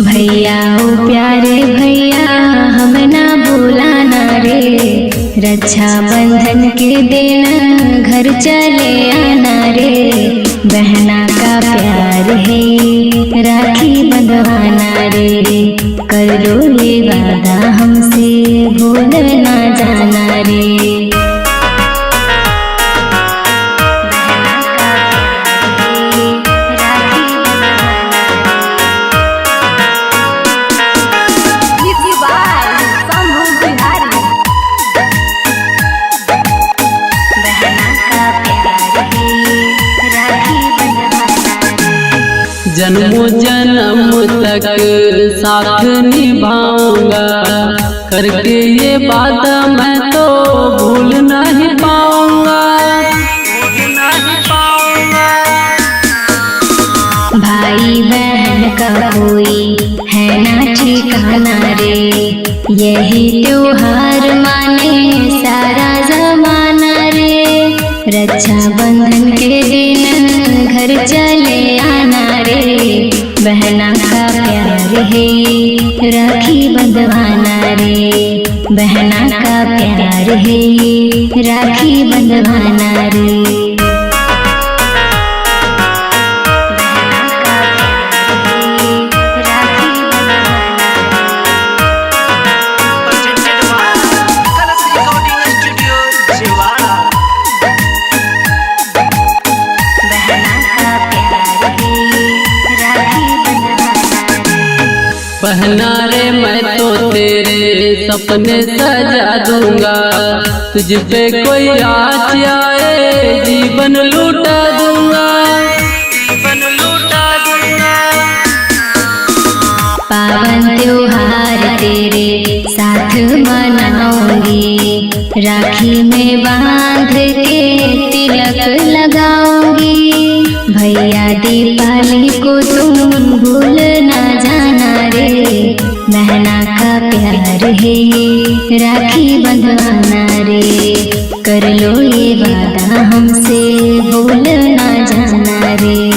भैया ओ प्यारे भैया हम ना भूलाना रे, रक्षा बंधन के दिन घर चले आना रे। बहना का प्यार है राखी बंधवाना रे, कर लो ये वादा हमसे भूल ना जाना रे। जन्मों जन्म तक साथ निभाऊंगा, करके ये बात मैं तो भूल नहीं पाऊंगा। भाई बहन का कोई है ना ठिकाना रे, यही त्योहार माने सारा जमाना रे। रक्षा बंधन के दिन घर चले आना रे, बहना का प्यार है राखी बंधवाना रे। बहना का प्यार है राखी बंधवाना रे। बहना रे मैं तो तेरे सपने सजा दूंगा, तुझ पे कोई आँच आए जीवन लूटा दूंगा, जीवन लूटा दूंगा। पावन त्योहार तेरे साथ मनाऊंगी, राखी में बांध के तिलक लगाऊंगी। भैया दीपावली को तुम भूल ना जाना रे, बहना का प्यार है राखी बंधवाना रे। कर लो ये वादा हमसे भूल ना जाना रे।